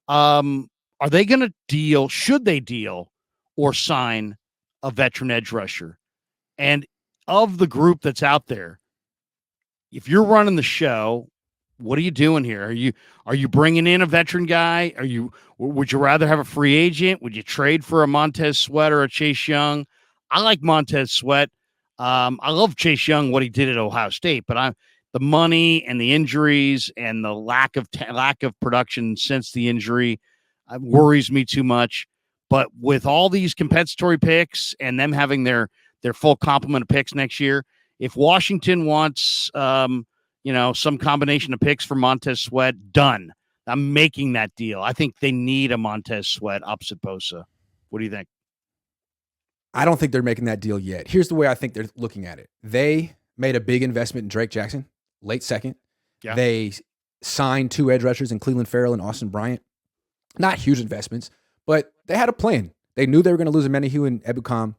Are they going to deal? Should they deal or sign a veteran edge rusher? And of the group that's out there, if you're running the show, what are you doing here? Are you bringing in a veteran guy? Would you rather have a free agent? Would you trade for a Montez Sweat or a Chase Young? I like Montez Sweat. I love Chase Young, what he did at Ohio State, but the money and the injuries and the lack of production since the injury worries me too much. But with all these compensatory picks and them having their full complement of picks next year, if Washington wants some combination of picks for Montez Sweat, done. I'm making that deal. I think they need a Montez Sweat opposite Bosa. What do you think? I don't think they're making that deal yet. Here's the way I think they're looking at it. They made a big investment in Drake Jackson, late second. Yeah. They signed 2 edge rushers in Cleveland Farrell and Austin Bryant. Not huge investments, but they had a plan. They knew they were going to lose Amenahue and Ebukam.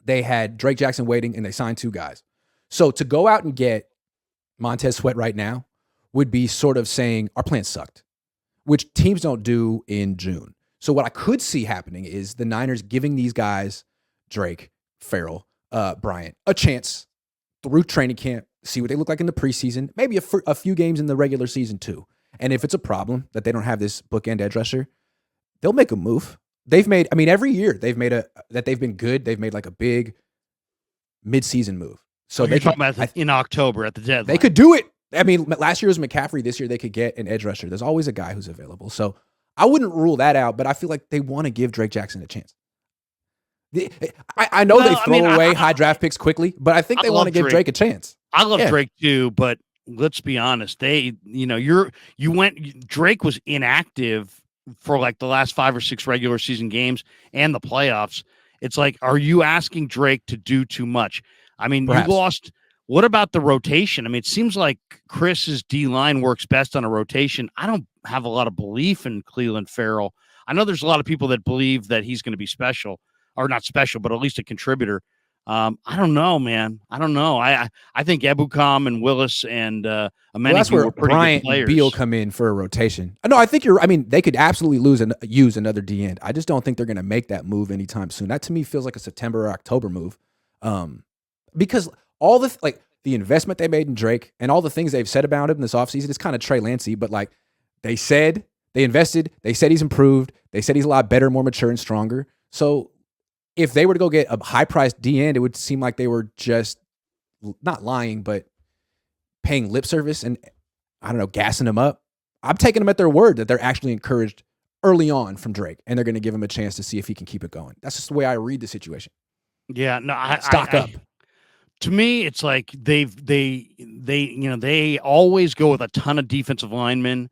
They had Drake Jackson waiting, and they signed 2 guys. So to go out and get Montez Sweat right now would be sort of saying our plan sucked, which teams don't do in June. So what I could see happening is the Niners giving these guys, Drake, Farrell, Bryant, a chance through training camp, see what they look like in the preseason, maybe a few games in the regular season too. And if it's a problem that they don't have this bookend edge rusher, they'll make a move. They've made, every year they've made that they've been good. They've made like a big midseason move. So you're talking about in October at the deadline. They could do it. Last year was McCaffrey. This year they could get an edge rusher. There's always a guy who's available. So I wouldn't rule that out, but I feel like they want to give Drake Jackson a chance. I know they throw away high draft picks quickly, but I think they want to give Drake a chance. I love Drake too, but let's be honest. Drake was inactive for like the last 5 or 6 regular season games and the playoffs. It's like, are you asking Drake to do too much? Perhaps. You lost. What about the rotation? It seems like Chris's D-line works best on a rotation. I don't have a lot of belief in Cleveland Farrell. I know there's a lot of people that believe that he's going to be special, or not special, but at least a contributor. I don't know, man. I don't know. I think Ebukam and Willis and Amenahue that's where were pretty Bryant good players. and Beal come in for a rotation. No, I think they could absolutely use another D end. I just don't think they're going to make that move anytime soon. That to me feels like a September or October move. Because all the investment they made in Drake and all the things they've said about him this offseason is kind of Trey Lancey, but they said they invested, they said he's improved, they said he's a lot better, more mature and stronger. So if they were to go get a high-priced D end, it would seem like they were just not lying, but paying lip service and, gassing him up. I'm taking them at their word that they're actually encouraged early on from Drake, and they're going to give him a chance to see if he can keep it going. That's just the way I read the situation. Yeah, no, stock up. To me, it's like they always go with a ton of defensive linemen,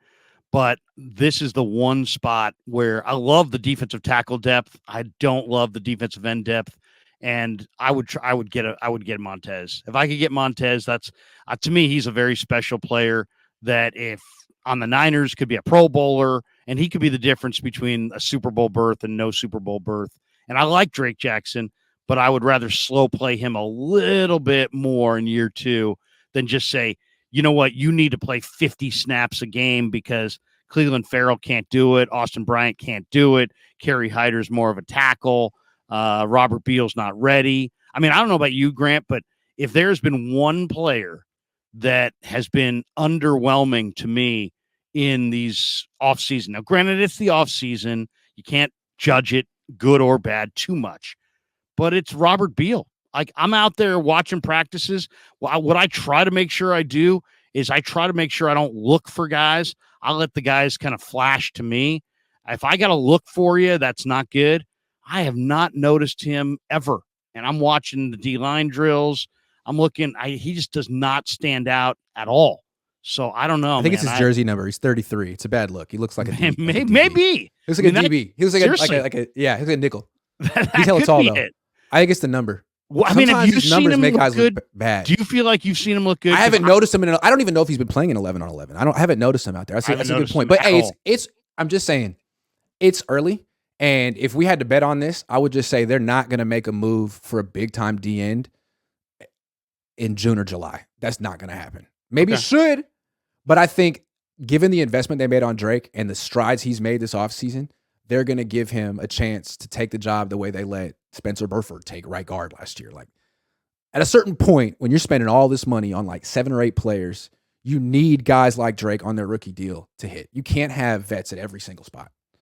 but this is the one spot where I love the defensive tackle depth. I don't love the defensive end depth, and I would get Montez. If I could get Montez, that's to me he's a very special player that if on the Niners could be a Pro Bowler, and he could be the difference between a Super Bowl berth and no Super Bowl berth. And I like Drake Jackson, but I would rather slow play him a little bit more in year 2 than just say, you know what, you need to play 50 snaps a game because Cleveland Farrell can't do it. Austin Bryant can't do it. Kerry Hyder's more of a tackle. Robert Beal's not ready. I don't know about you, Grant, but if there's been one player that has been underwhelming to me in these offseason, now granted it's the offseason, you can't judge it good or bad too much, but it's Robert Beal. I'm out there watching practices. What I try to make sure I do is I try to make sure I don't look for guys. I'll let the guys kind of flash to me. If I got to look for you, that's not good. I have not noticed him ever. And I'm watching the D-line drills. I'm looking. He just does not stand out at all. So I don't know. I think it's his jersey number. He's 33. It's a bad look. He looks like a maybe. He looks like a DB. He looks like a he looks like a nickel. He's hella tall though. I think it's the number. Well, have you seen him look good? Look bad. Do you feel like you've seen him look good? I haven't noticed him. I don't even know if he's been playing in 11 on 11. I haven't noticed him out there. That's a good point. But hey, I'm just saying, it's early. And if we had to bet on this, I would just say they're not going to make a move for a big time D end in June or July. That's not going to happen. Maybe it should, but I think given the investment they made on Drake and the strides he's made this offseason, they're going to give him a chance to take the job the way they let Spencer Burford take right guard last year. Like, at a certain point, when you're spending all this money on like 7 or 8 players, you need guys like Drake on their rookie deal to hit. You can't have vets at every single spot.